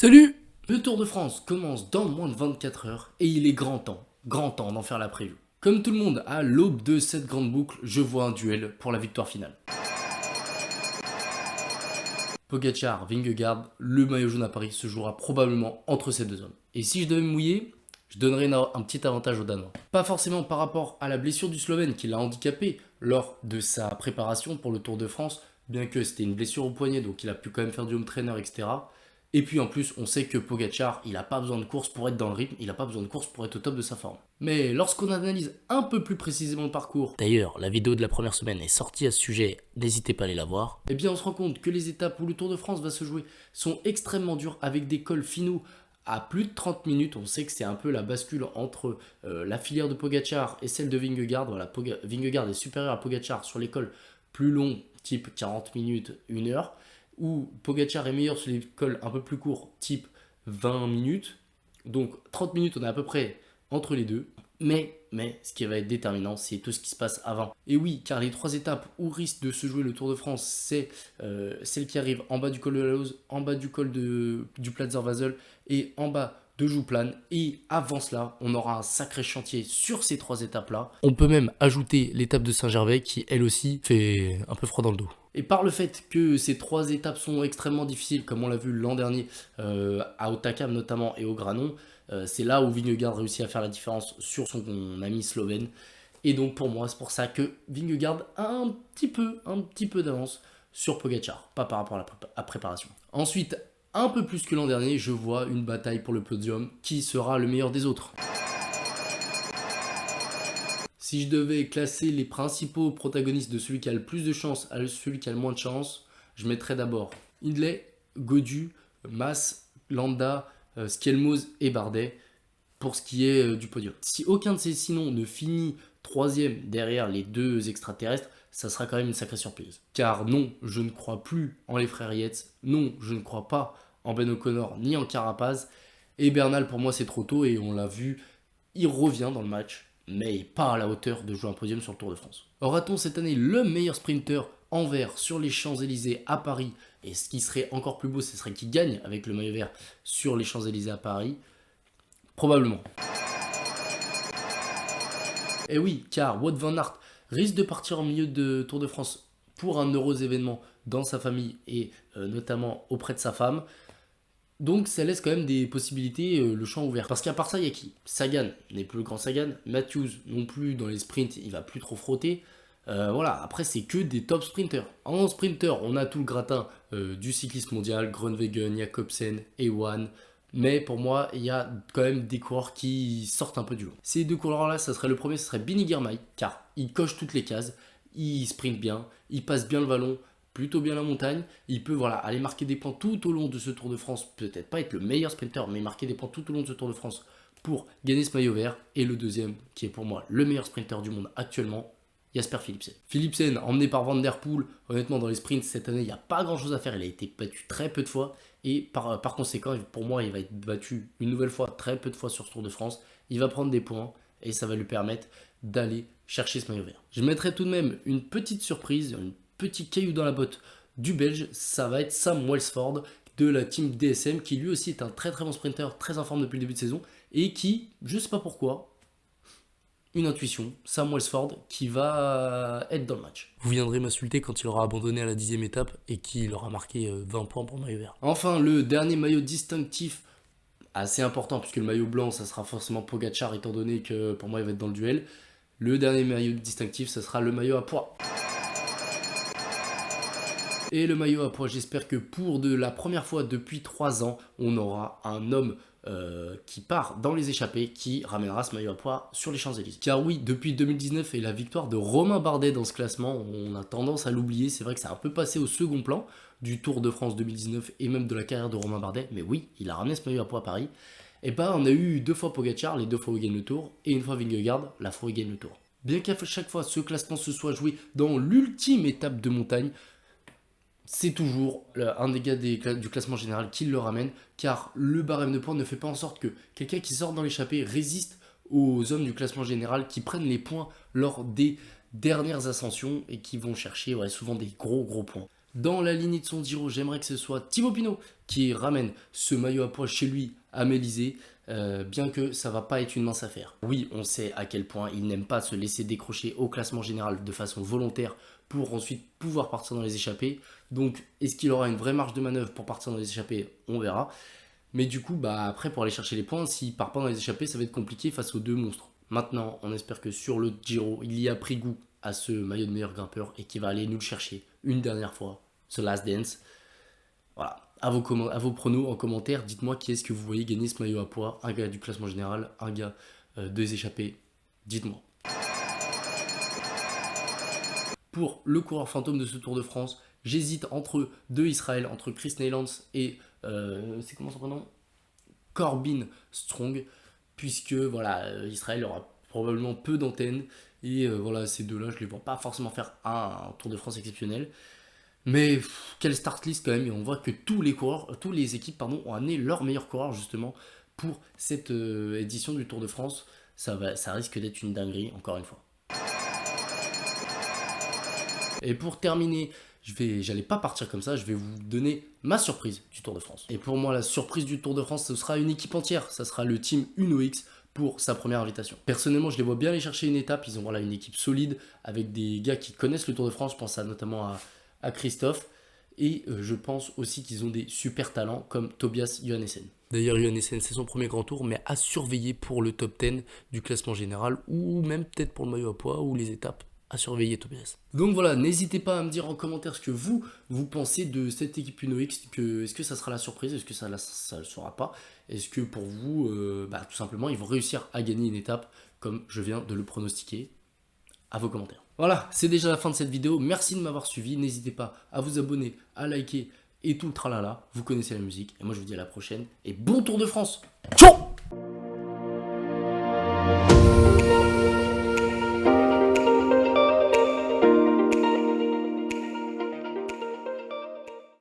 Salut! Le Tour de France commence dans moins de 24 heures et il est grand temps d'en faire la preview. Comme tout le monde, à l'aube de cette grande boucle, je vois un duel pour la victoire finale. Pogacar, Vingegaard, le maillot jaune à Paris se jouera probablement entre ces deux hommes. Et si je devais me mouiller, je donnerais un petit avantage aux Danois. Pas forcément par rapport à la blessure du Slovène qui l'a handicapé lors de sa préparation pour le Tour de France, bien que c'était une blessure au poignet, donc il a pu quand même faire du home trainer, etc. Et puis en plus, on sait que Pogacar, il n'a pas besoin de course pour être dans le rythme, il n'a pas besoin de course pour être au top de sa forme. Mais lorsqu'on analyse un peu plus précisément le parcours, d'ailleurs la vidéo de la première semaine est sortie à ce sujet, n'hésitez pas à aller la voir, eh bien on se rend compte que les étapes où le Tour de France va se jouer sont extrêmement dures avec des cols finaux à plus de 30 minutes. On sait que c'est un peu la bascule entre la filière de Pogacar et celle de Vingegaard. Voilà, Vingegaard est supérieur à Pogacar sur les cols plus longs, type 40 minutes, 1 heure, où Pogacar est meilleur sur les cols un peu plus courts, type 20 minutes. Donc 30 minutes, on est à peu près entre les deux. Mais ce qui va être déterminant, c'est tout ce qui se passe avant. Et oui, car les trois étapes où risque de se jouer le Tour de France, c'est celle qui arrive en bas du col de la Lauze, en bas du col du Platzer-Wasel et en bas de Jouplane. Et avant cela, on aura un sacré chantier sur ces trois étapes-là. On peut même ajouter l'étape de Saint-Gervais qui, elle aussi, fait un peu froid dans le dos. Et par le fait que ces trois étapes sont extrêmement difficiles, comme on l'a vu l'an dernier à Otakam notamment et au Granon, c'est là où Vingegaard réussit à faire la différence sur son ami slovène. Et donc pour moi, c'est pour ça que Vingegaard a un petit peu d'avance sur Pogacar, pas par rapport à la préparation. Ensuite, un peu plus que l'an dernier, je vois une bataille pour le podium. Qui sera le meilleur des autres? Si je devais classer les principaux protagonistes de celui qui a le plus de chance à celui qui a le moins de chance, je mettrais d'abord Hindley, Gaudu, Mas, Landa, Skelmoz et Bardet pour ce qui est du podium. Si aucun de ces sinon ne finit troisième derrière les deux extraterrestres, ça sera quand même une sacrée surprise. Car non, je ne crois plus en les frères Yates, non, je ne crois pas en Ben O'Connor ni en Carapaz, et Bernal pour moi c'est trop tôt et on l'a vu, il revient dans le match, mais pas à la hauteur de jouer un podium sur le Tour de France. Aura-t-on cette année le meilleur sprinter en vert sur les Champs-Élysées à Paris? Et ce qui serait encore plus beau, ce serait qu'il gagne avec le maillot vert sur les Champs-Élysées à Paris. Probablement. Et oui, car Wout van Aert risque de partir en milieu de Tour de France pour un heureux événement dans sa famille et notamment auprès de sa femme. Donc ça laisse quand même des possibilités, le champ ouvert. Parce qu'à part ça, il y a qui? Sagan n'est plus le grand Sagan. Matthews non plus, dans les sprints, il va plus trop frotter. Voilà, après c'est que des top sprinters. En sprinter, on a tout le gratin du cyclisme mondial, Groenewegen, Jacobsen, Ewan. Mais pour moi, il y a quand même des coureurs qui sortent un peu du lot. Ces deux coureurs-là, ça serait le premier, ce serait Bini Girmay, car il coche toutes les cases, il sprint bien, il passe bien le vallon, plutôt bien la montagne, il peut aller marquer des points tout au long de ce Tour de France, peut-être pas être le meilleur sprinter, mais marquer des points tout au long de ce Tour de France pour gagner ce maillot vert. Et le deuxième, qui est pour moi le meilleur sprinter du monde actuellement, Jasper Philipsen. Philipsen, emmené par Van Der Poel, honnêtement dans les sprints cette année, il n'y a pas grand chose à faire, il a été battu très peu de fois, et par conséquent, pour moi, il va être battu une nouvelle fois, très peu de fois sur ce Tour de France, il va prendre des points, et ça va lui permettre d'aller chercher ce maillot vert. Je mettrai tout de même une petite surprise, une petit caillou dans la botte du Belge, ça va être Sam Welsford de la team DSM, qui lui aussi est un très très bon sprinter, très en forme depuis le début de saison, et qui, je sais pas pourquoi, une intuition, Sam Welsford, qui va être dans le match. Vous viendrez m'insulter quand il aura abandonné à la 10e étape et qu'il aura marqué 20 points pour le maillot vert. Enfin, le dernier maillot distinctif, assez important, puisque le maillot blanc, ça sera forcément Pogacar, étant donné que pour moi, il va être dans le duel. Le dernier maillot distinctif, ça sera le maillot à poids. Et le maillot à poids, j'espère que pour de la première fois depuis 3 ans, on aura un homme qui part dans les échappées, qui ramènera ce maillot à poids sur les Champs-Élysées. Car oui, depuis 2019 et la victoire de Romain Bardet dans ce classement, on a tendance à l'oublier, c'est vrai que c'est un peu passé au second plan du Tour de France 2019 et même de la carrière de Romain Bardet, mais oui, il a ramené ce maillot à poids à Paris. Et bah on a eu 2 fois Pogacar, les 2 fois où il gagne le Tour, et une fois Vingegaard, la fois où il gagne le Tour. Bien qu'à chaque fois ce classement se soit joué dans l'ultime étape de montagne, c'est toujours un des gars du classement général qui le ramène, car le barème de points ne fait pas en sorte que quelqu'un qui sort dans l'échappée résiste aux hommes du classement général qui prennent les points lors des dernières ascensions et qui vont chercher souvent des gros points. Dans la lignée de son Giro, j'aimerais que ce soit Thibaut Pinot qui ramène ce maillot à pois chez lui à Mélisée, bien que ça va pas être une mince affaire. Oui, on sait à quel point il n'aime pas se laisser décrocher au classement général de façon volontaire pour ensuite pouvoir partir dans les échappées. Donc, est-ce qu'il aura une vraie marge de manœuvre pour partir dans les échappées? On verra. Mais du coup, après, pour aller chercher les points, s'il part pas dans les échappées, ça va être compliqué face aux deux monstres. Maintenant, on espère que sur le Giro, il y a pris goût à ce maillot de meilleur grimpeur et qu'il va aller nous le chercher une dernière fois, ce Last Dance. Voilà, à vos pronos en commentaire, dites-moi qui est-ce que vous voyez gagner ce maillot à pois, un gars du classement général, un gars des échappées, dites-moi. Pour le coureur fantôme de ce Tour de France, j'hésite entre deux Israël, entre Chris Neylands et, c'est comment son prénom, Corbin Strong, puisque voilà, Israël aura probablement peu d'antennes, et voilà, ces deux-là, je les vois pas forcément faire un Tour de France exceptionnel. Mais quelle start list quand même, et on voit que tous les équipes ont amené leurs meilleurs coureurs justement pour cette édition du Tour de France. Ça risque d'être une dinguerie, encore une fois. Et pour terminer, j'allais pas partir comme ça, je vais vous donner ma surprise du Tour de France. Et pour moi, la surprise du Tour de France, ce sera une équipe entière. Ça sera le team UnoX pour sa première invitation. Personnellement, je les vois bien aller chercher une étape. Ils ont une équipe solide avec des gars qui connaissent le Tour de France. Je pense notamment à Christophe. Et je pense aussi qu'ils ont des super talents comme Tobias Johannesen. D'ailleurs, Johannesen, c'est son premier grand tour, mais à surveiller pour le top 10 du classement général, ou même peut-être pour le maillot à pois ou les étapes. À surveiller, Tobias. Donc voilà, n'hésitez pas à me dire en commentaire ce que vous pensez de cette équipe UnoX. Est-ce que ça sera la surprise? Est-ce que ça ne le sera pas? Est-ce que pour vous, tout simplement, ils vont réussir à gagner une étape comme je viens de le pronostiquer? À vos commentaires. Voilà, c'est déjà la fin de cette vidéo. Merci de m'avoir suivi. N'hésitez pas à vous abonner, à liker et tout le tralala. Vous connaissez la musique. Et moi, je vous dis à la prochaine. Et bon Tour de France. Ciao!